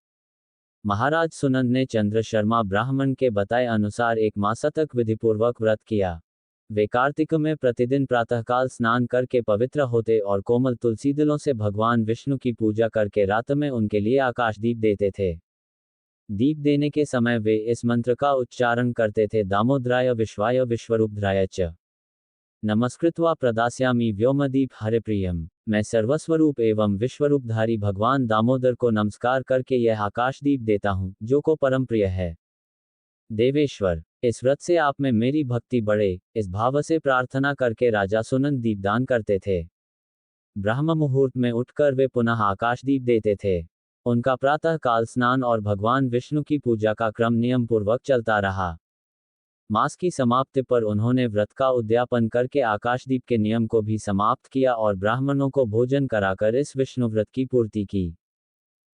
महाराज सुनंद ने चंद्र शर्मा ब्राह्मण के बताए अनुसार एक मास तक विधिपूर्वक व्रत किया। वे कार्तिक में प्रतिदिन प्रातःकाल स्नान करके पवित्र होते और कोमल तुलसी दलों से भगवान विष्णु की पूजा करके रात में उनके लिए आकाशदीप देते थे। दीप देने के समय वे इस मंत्र का उच्चारण करते थे, दामोदराय विश्वाय विश्वरूपधराय च नमस्कृत्वा प्रदास्यामि व्योमदीप हरिप्रियम। मैं सर्वस्वरूप एवं विश्वरूपधारी भगवान दामोदर को नमस्कार करके यह आकाशदीप देता हूँ, जो को परम प्रिय है। देवेश्वर, इस व्रत से आप में मेरी भक्ति बढ़े, इस भाव से प्रार्थना करके राजा सुनंद दीपदान करते थे। ब्रह्म मुहूर्त में उठकर वे पुनः आकाशदीप देते थे। उनका प्रातः काल स्नान और भगवान विष्णु की पूजा का क्रम नियम पूर्वक चलता रहा। मास की समाप्ति पर उन्होंने व्रत का उद्यापन करके आकाशदीप के नियम को भी समाप्त किया और ब्राह्मणों को भोजन कराकर इस विष्णु व्रत की पूर्ति की।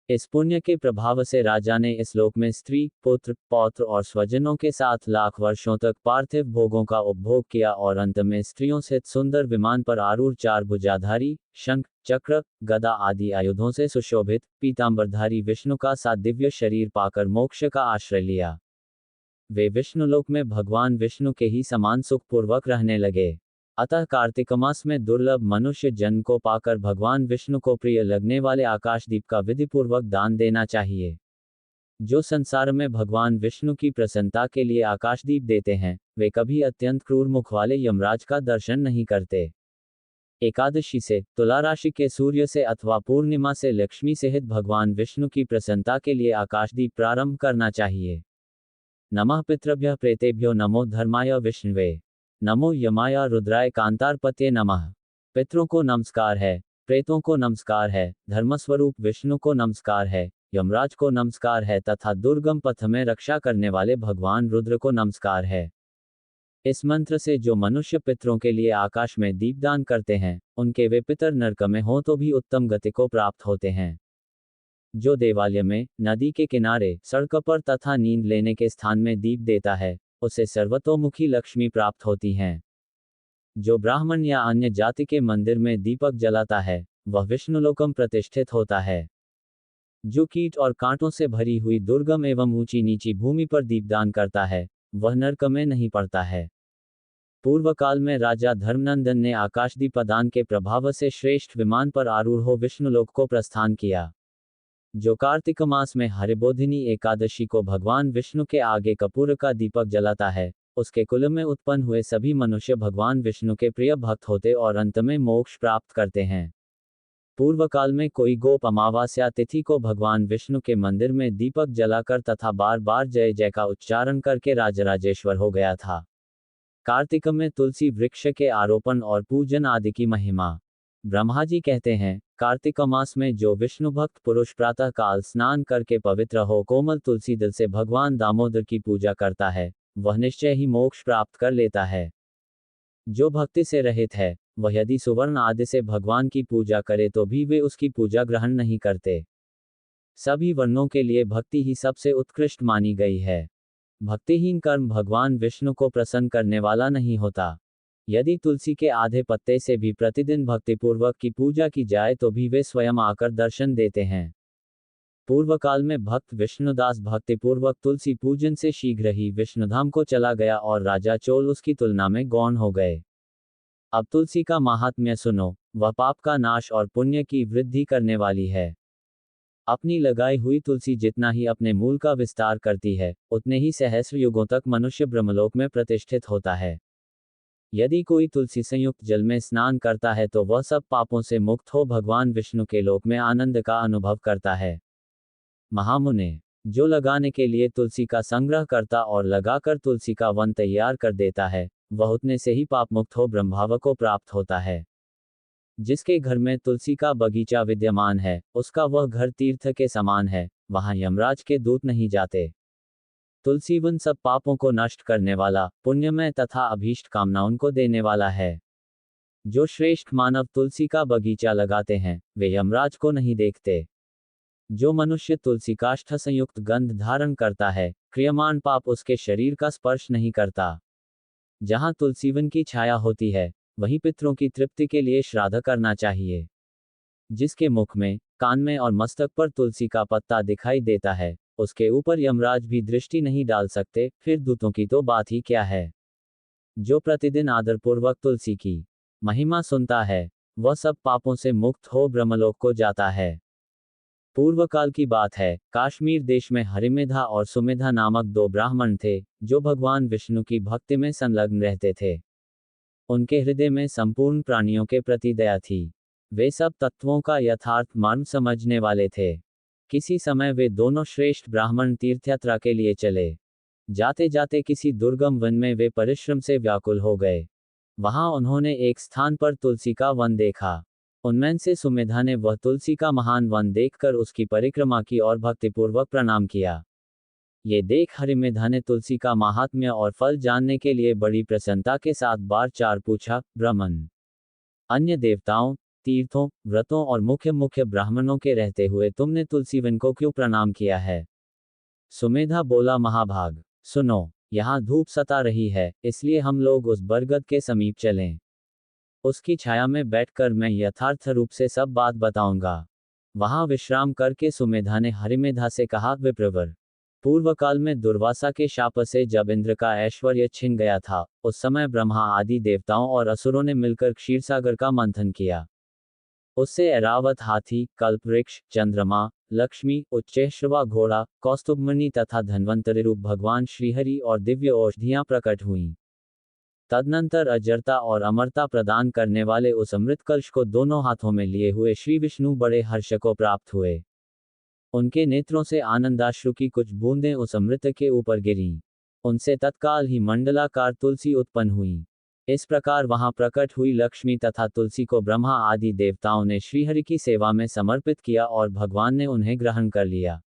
इस पुण्य के प्रभाव से राजा ने इस लोक में स्त्री, पुत्र, पौत्र और स्वजनों के साथ लाख वर्षों तक पार्थिव भोगों का उपभोग किया और अंत में स्त्रियों सहित सुंदर विमान पर आरूढ़ 4 भुजाधारी, शंख, चक्र, गदा आदि आयुधों से सुशोभित पीतांबरधारी विष्णु का सा दिव्य शरीर पाकर मोक्ष का आश्रय लिया। वे विष्णुलोक में भगवान विष्णु के ही समान सुखपूर्वक रहने लगे। अतः कार्तिक मास में दुर्लभ मनुष्य जन्म को पाकर भगवान विष्णु को प्रिय लगने वाले आकाशदीप का विधिपूर्वक दान देना चाहिए। जो संसार में भगवान विष्णु की प्रसन्नता के लिए आकाशदीप देते हैं, वे कभी अत्यंत क्रूर मुख वाले यमराज का दर्शन नहीं करते। एकादशी से, तुला राशि के सूर्य से अथवा पूर्णिमा से लक्ष्मी सहित भगवान विष्णु की प्रसन्नता के लिए आकाशदीप प्रारंभ करना चाहिए। नमः पितृभ्यः प्रेतेभ्यो नमो धर्माय विष्णुवे। नमो यमाय रुद्राय कांतारपत्ये नमः। पितरों को नमस्कार है, प्रेतों को नमस्कार है, धर्मस्वरूप विष्णु को नमस्कार है, यमराज को नमस्कार है तथा दुर्गम पथ में रक्षा करने वाले भगवान रुद्र को नमस्कार है। इस मंत्र से जो मनुष्य पितरों के लिए आकाश में दीपदान करते हैं, उनके वे पितर नरक में हो तो भी उत्तम गति को प्राप्त होते हैं। जो देवालय में, नदी के किनारे, सड़क पर तथा नींद लेने के स्थान में दीप देता है, उसे सर्वतोमुखी लक्ष्मी प्राप्त होती हैं। जो ब्राह्मण या अन्य जाति के मंदिर में दीपक जलाता है, वह विष्णुलोकम प्रतिष्ठित होता है। जो कीट और कांटों से भरी हुई दुर्गम एवं ऊंची नीची भूमि पर दीपदान करता है, वह नरक में नहीं पड़ता है। पूर्व काल में राजा धर्मनंदन ने आकाशदीपदान के प्रभाव से श्रेष्ठ विमान पर आरूढ़ हो विष्णुलोक को प्रस्थान किया। जो कार्तिक मास में हरिबोधिनी एकादशी को भगवान विष्णु के आगे कपूर का दीपक जलाता है, उसके कुल में उत्पन्न हुए सभी मनुष्य भगवान विष्णु के प्रिय भक्त होते और अंत में मोक्ष प्राप्त करते हैं। पूर्व काल में कोई गोप अमावास्या तिथि को भगवान विष्णु के मंदिर में दीपक जलाकर तथा बार बार जय जय का उच्चारण करके राजराजेश्वर हो गया था। कार्तिक में तुलसी वृक्ष के आरोपण और पूजन आदि की महिमा। ब्रह्मा जी कहते हैं, कार्तिक मास में जो विष्णु भक्त पुरुष प्रातः काल स्नान करके पवित्र हो कोमल तुलसी दल से भगवान दामोदर की पूजा करता है, वह निश्चय ही मोक्ष प्राप्त कर लेता है। जो भक्ति से रहित है, वह यदि सुवर्ण आदि से भगवान की पूजा करे तो भी वे उसकी पूजा ग्रहण नहीं करते। सभी वर्णों के लिए भक्ति ही सबसे उत्कृष्ट मानी गई है। भक्तिहीन कर्म भगवान विष्णु को प्रसन्न करने वाला नहीं होता। यदि तुलसी के आधे पत्ते से भी प्रतिदिन भक्तिपूर्वक की पूजा की जाए तो भी वे स्वयं आकर दर्शन देते हैं। पूर्व काल में भक्त विष्णुदास भक्तिपूर्वक तुलसी पूजन से शीघ्र ही विष्णुधाम को चला गया और राजा चोल उसकी तुलना में गौण हो गए। अब तुलसी का महात्म्य सुनो, वह पाप का नाश और पुण्य की वृद्धि करने वाली है। अपनी लगाई हुई तुलसी जितना ही अपने मूल का विस्तार करती है, उतने ही सहस्र युगों तक मनुष्य ब्रह्मलोक में प्रतिष्ठित होता है। यदि कोई तुलसी संयुक्त जल में स्नान करता है तो वह सब पापों से मुक्त हो भगवान विष्णु के लोक में आनंद का अनुभव करता है। महामुने, जो लगाने के लिए तुलसी का संग्रह करता और लगाकर तुलसी का वन तैयार कर देता है, वह उतने से ही पाप मुक्त हो ब्रह्मभाव को प्राप्त होता है। जिसके घर में तुलसी का बगीचा विद्यमान है, उसका वह घर तीर्थ के समान है, वहां यमराज के दूत नहीं जाते। तुलसी वन सब पापों को नष्ट करने वाला, पुण्यमय तथा अभीष्ट कामनाओं को देने वाला है। जो श्रेष्ठ मानव तुलसी का बगीचा लगाते हैं, वे यमराज को नहीं देखते। जो मनुष्य तुलसी काष्ठ संयुक्त गंध धारण करता है, क्रियमाण पाप उसके शरीर का स्पर्श नहीं करता। जहाँ तुलसी वन की छाया होती है, वहीं पितरों की तृप्ति के लिए श्राद्ध करना चाहिए। जिसके मुख में, कान में और मस्तक पर तुलसी का पत्ता दिखाई देता है, उसके ऊपर यमराज भी दृष्टि नहीं डाल सकते, फिर दूतों की तो बात ही क्या है। जो प्रतिदिन आदरपूर्वक तुलसी की महिमा सुनता है, वह सब पापों से मुक्त हो ब्रह्मलोक को जाता है। पूर्व काल की बात है, काश्मीर देश में हरिमेधा और सुमेधा नामक दो ब्राह्मण थे, जो भगवान विष्णु की भक्ति में संलग्न रहते थे। उनके हृदय में संपूर्ण प्राणियों के प्रति दया थी। वे सब तत्वों का यथार्थ मर्म समझने वाले थे। किसी समय वे दोनों श्रेष्ठ ब्राह्मण तीर्थयात्रा के लिए चले। जाते जाते किसी दुर्गम वन में वे परिश्रम से व्याकुल हो गए। वहां उन्होंने एक स्थान पर तुलसी का वन देखा। उनमें से सुमेधा ने वह तुलसी का महान वन देखकर उसकी परिक्रमा की और भक्तिपूर्वक प्रणाम किया। ये देख हरिमेधा ने तुलसी का महात्म्य और फल जानने के लिए बड़ी प्रसन्नता के साथ बार चार पूछा, ब्राह्मण, अन्य देवताओं, तीर्थों, व्रतों और मुख्य ब्राह्मणों के रहते हुए तुमने तुलसी वन को क्यों प्रणाम किया है? सुमेधा बोला, महाभाग, सुनो, यहाँ धूप सता रही है, इसलिए हम लोग उस बरगद के समीप चलें। उसकी छाया में बैठकर मैं यथार्थ रूप से सब बात बताऊंगा। वहां विश्राम करके सुमेधा ने हरिमेधा से कहा, विप्रवर, पूर्व काल में दुर्वासा के शाप से जब इंद्र का ऐश्वर्य छिन गया था, उस समय ब्रह्मा आदि देवताओं और असुरों ने मिलकर क्षीरसागर का मंथन किया। उससे ऐरावत हाथी, कल्पवृक्ष, चंद्रमा, लक्ष्मी, उच्चैःश्रवा घोड़ा, कौस्तुभमणि तथा धन्वंतरि रूप भगवान श्रीहरि और दिव्य औषधियां प्रकट हुईं। तदनंतर अजरता और अमरता प्रदान करने वाले उस अमृत कलश को दोनों हाथों में लिए हुए श्री विष्णु बड़े हर्ष को प्राप्त हुए। उनके नेत्रों से आनंदाश्रु की कुछ बूंदें उस अमृत के ऊपर गिरीं। उनसे तत्काल ही मंडलाकार तुलसी उत्पन्न हुई। इस प्रकार वहां प्रकट हुई लक्ष्मी तथा तुलसी को ब्रह्मा आदि देवताओं ने श्रीहरि की सेवा में समर्पित किया और भगवान ने उन्हें ग्रहण कर लिया।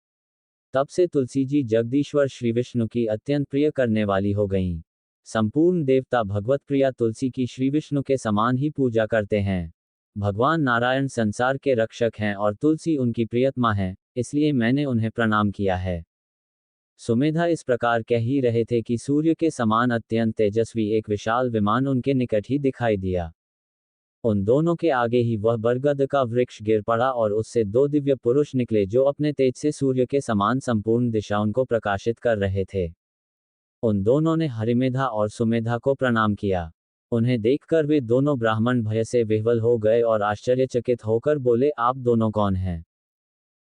तब से तुलसी जी जगदीश्वर श्री विष्णु की अत्यंत प्रिय करने वाली हो गईं। संपूर्ण देवता भगवत प्रिया तुलसी की श्री विष्णु के समान ही पूजा करते हैं। भगवान नारायण संसार के रक्षक हैं और तुलसी उनकी प्रियतमा है, इसलिए मैंने उन्हें प्रणाम किया है। सुमेधा इस प्रकार कह ही रहे थे कि सूर्य के समान अत्यंत तेजस्वी एक विशाल विमान उनके निकट ही दिखाई दिया। उन दोनों के आगे ही वह बरगद का वृक्ष गिर पड़ा और उससे दो दिव्य पुरुष निकले जो अपने तेज से सूर्य के समान संपूर्ण दिशाओं को प्रकाशित कर रहे थे। उन दोनों ने हरिमेधा और सुमेधा को प्रणाम किया। उन्हें देखकर वे दोनों ब्राह्मण भय से विह्वल हो गए और आश्चर्यचकित होकर बोले, आप दोनों कौन हैं?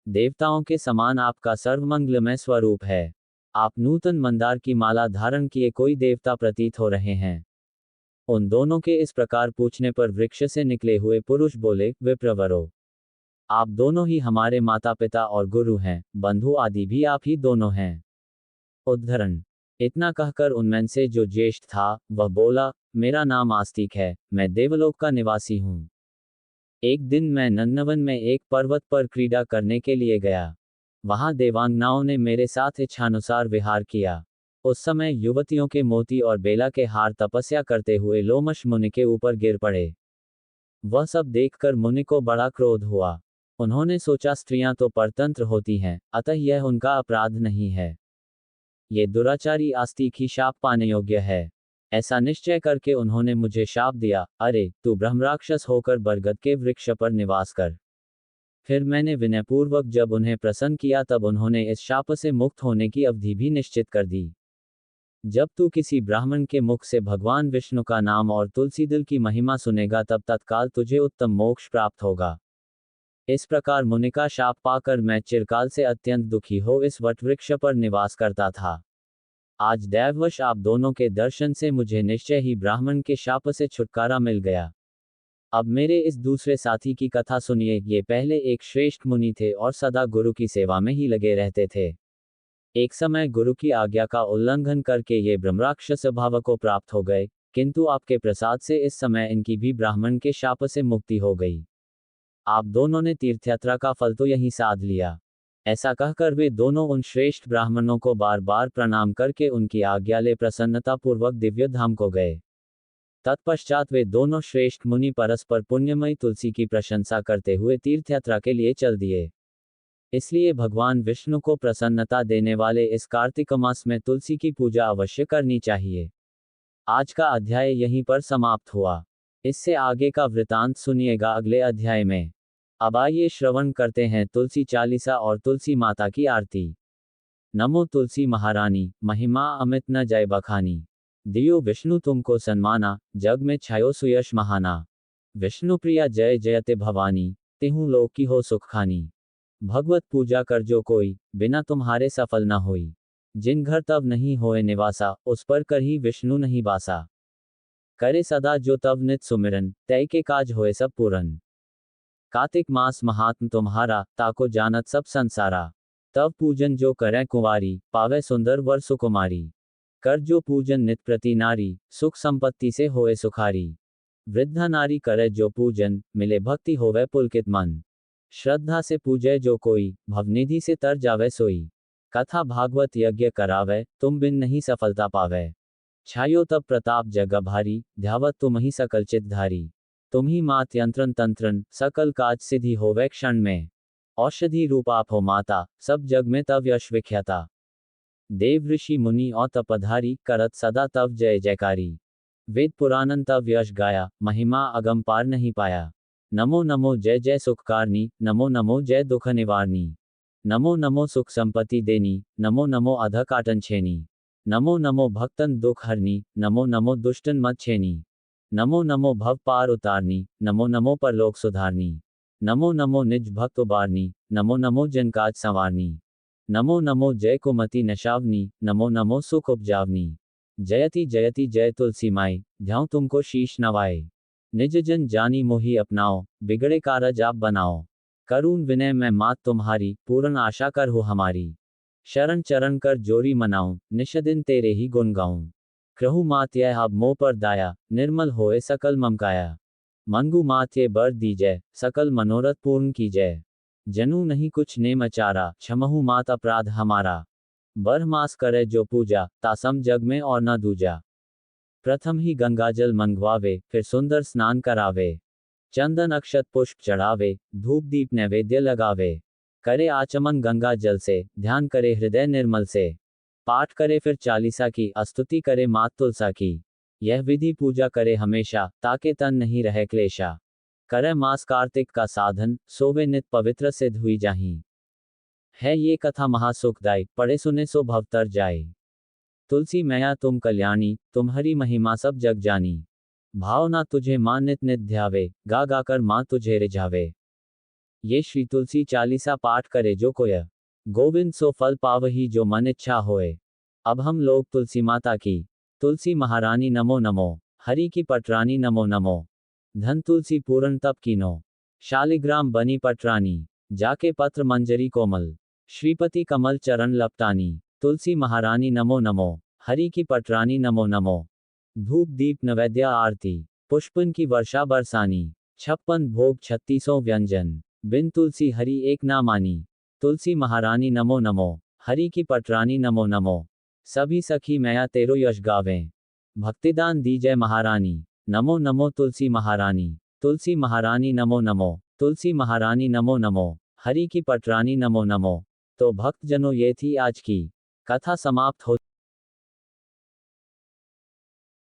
देवताओं के समान आपका सर्वमंगलमय स्वरूप है। आप नूतन मंदार की माला धारण किए कोई देवता प्रतीत हो रहे हैं। उन दोनों के इस प्रकार पूछने पर वृक्ष से निकले हुए पुरुष बोले, विप्रवरो, आप दोनों ही हमारे माता पिता और गुरु हैं, बंधु आदि भी आप ही दोनों हैं। उद्धरण। इतना कहकर उनमें से जो ज्येष्ठ था, वह बोला, मेरा नाम आस्तिक है, मैं देवलोक का निवासी हूँ। एक दिन मैं नन्नवन में एक पर्वत पर क्रीड़ा करने के लिए गया। वहां देवांगनाओं ने मेरे साथ इच्छानुसार विहार किया। उस समय युवतियों के मोती और बेला के हार तपस्या करते हुए लोमश मुनि के ऊपर गिर पड़े। वह सब देखकर मुनि को बड़ा क्रोध हुआ। उन्होंने सोचा, स्त्रियां तो परतंत्र होती हैं, अतः यह उनका अपराध नहीं है। ये दुराचारी आस्तिक ही शाप पाने योग्य है। ऐसा निश्चय करके उन्होंने मुझे शाप दिया, अरे तू ब्रह्मराक्षस होकर बरगद के वृक्ष पर निवास कर। फिर मैंने विनयपूर्वक जब उन्हें प्रसन्न किया तब उन्होंने इस शाप से मुक्त होने की अवधि भी निश्चित कर दी। जब तू किसी ब्राह्मण के मुख से भगवान विष्णु का नाम और तुलसीदल की महिमा सुनेगा तब तत्काल तुझे उत्तम मोक्ष प्राप्त होगा। इस प्रकार मुनि का शाप पाकर मैं चिरकाल से अत्यंत दुखी हो इस वटवृक्ष पर निवास करता था। आज दैववश आप दोनों के दर्शन से मुझे निश्चय ही ब्राह्मण के शाप से छुटकारा मिल गया। अब मेरे इस दूसरे साथी की कथा सुनिए। ये पहले एक श्रेष्ठ मुनि थे और सदा गुरु की सेवा में ही लगे रहते थे। एक समय गुरु की आज्ञा का उल्लंघन करके ये ब्रह्मराक्षस भाव को प्राप्त हो गए, किंतु आपके प्रसाद से इस समय इनकी भी ब्राह्मण के शाप से मुक्ति हो गई। आप दोनों ने तीर्थयात्रा का फल तो यहीं साध लिया। ऐसा कहकर वे दोनों उन श्रेष्ठ ब्राह्मणों को बार बार प्रणाम करके उनकी आज्ञा ले प्रसन्नतापूर्वक दिव्य धाम को गए। तत्पश्चात वे दोनों श्रेष्ठ मुनि परस्पर पुण्यमयी तुलसी की प्रशंसा करते हुए तीर्थयात्रा के लिए चल दिए। इसलिए भगवान विष्णु को प्रसन्नता देने वाले इस कार्तिक मास में तुलसी की पूजा अवश्य करनी चाहिए। आज का अध्याय यहीं पर समाप्त हुआ। इससे आगे का वृतांत सुनिएगा अगले अध्याय में। अब आइए श्रवण करते हैं तुलसी चालीसा और तुलसी माता की आरती। नमो तुलसी महारानी, महिमा अमित न जय बखानी। दियो विष्णु तुमको सन्माना, जग में छायो सुयश महाना। विष्णु प्रिया जय जयते भवानी, तिहु लोक की हो सुख खानी। भगवत पूजा कर जो कोई, बिना तुम्हारे सफल न होई। जिन घर तब नहीं होए निवासा, उस पर कर ही विष्णु नहीं बासा। करे सदा जो तब नित सुमिरन, तय के काज होए सब पूरन। कार्तिक मास महात्म तुम्हारा, ताको जानत सब संसारा। तब पूजन जो करें कुंवारी, पावे सुंदर वर सुकुमारी। कर जो पूजन नित प्रति नारी, सुख संपत्ति से होए सुखारी। वृद्धा नारी करे जो पूजन, मिले भक्ति होवे पुलकित मन। श्रद्धा से पूजे जो कोई, भवनिधि से तर जावे सोई। कथा भागवत यज्ञ करावे, तुम बिन नहीं सफलता पावे। छायो तब प्रताप जग भारी, ध्यावत तुम ही सकल चितधारी। तुम ही मात यंत्रन तंत्रन, सकल काज सिद्धि होवे क्षण में। औषधि रूप आप हो माता, सब जग में तव यश विख्याता। देव ऋषि मुनि और तपधारी, करत सदा तव जय जयकारी। वेद पुराणन तव यश गाया, महिमा अगम पार नहीं पाया। नमो नमो जय जय सुखकारनी, नमो नमो जय दुख निवारनी। नमो नमो सुख संपत्ति देनी, नमो नमो अध काटन छेनी। नमो नमो भक्तन दुख हरनी, नमो नमो दुष्टन मत छेनी। नमो नमो भव पार उतारनी, नमो नमो परलोक सुधारनी। नमो नमो निज भक्त उबारनी, नमो नमो जन काज संवारनी। नमो नमो जय कुमति नशावनी, नमो नमो सुख उपजावनी। जयति जयति जय तुलसी माई, ध्याऊं तुमको शीश नवाए। निज जन जानी मोही अपनाओ, बिगड़े कारज आप बनाओ। करुण विनय मैं मात तुम्हारी, पूर्ण आशा कर हो हमारी। शरण चरण कर जोरी मनाऊं, निशदिन तेरे ही गुण गाऊं। कृहु मात यह अब मोह पर दाया, निर्मल होए सकल ममकाया। मंगू मात ये बर दीजय, सकल मनोरथ पूर्ण कीजय। जनू नहीं कुछ नेम अचारा, क्षमहु मात अपराध हमारा। बर मास करे जो पूजा, तासम जग में और न दूजा। प्रथम ही गंगाजल मंगवावे, फिर सुंदर स्नान करावे। चंदन अक्षत पुष्प चढ़ावे, धूप दीप नैवेद्य लगावे। करे आचमन गंगा जल से, ध्यान करे हृदय निर्मल से। पाठ करे फिर चालीसा की, स्तुति करे मात तुलसा की। यह विधि पूजा करे हमेशा, ताके तन नहीं रहे क्लेशा। करे मास कार्तिक का साधन, सोवे नित पवित्र सिद्ध हुई जाही। है ये कथा महासुखदायी, पढ़े सुने सो भव तर जाए। तुलसी मैया तुम कल्याणी, तुम्हारी महिमा सब जग जानी। भावना तुझे मां नित नित ध्यावे, गा गाकर मां तुझे रिझावे। ये श्री तुलसी चालीसा पाठ करे जो कोय, गोविंद सो फल पावही जो मन इच्छा होए। अब हम लोग तुलसी माता की, तुलसी महारानी नमो नमो। हरि की पटरानी नमो नमो। धन तुलसी पूरन तप कीनो, शालिग्राम बनी पटरानी। जाके पत्र मंजरी कोमल, श्रीपति कमल चरण लपटानी। तुलसी महारानी नमो नमो, हरि की पटरानी नमो नमो। धूप दीप नैवेद्य आरती, पुष्पन की वर्षा बरसानी। 56 भोग 36 व्यंजन, बिन तुलसी हरि एक ना मानी। तुलसी महारानी नमो नमो, हरि की पटरानी नमो नमो। सभी सखी मैया तेरो यश गावें, भक्तिदान दीजय महारानी। नमो नमो तुलसी महारानी। तुलसी महारानी नमो नमो, तुलसी महारानी नमो नमो, हरि की पटरानी नमो नमो। तो भक्तजनों ये थी आज की कथा समाप्त हो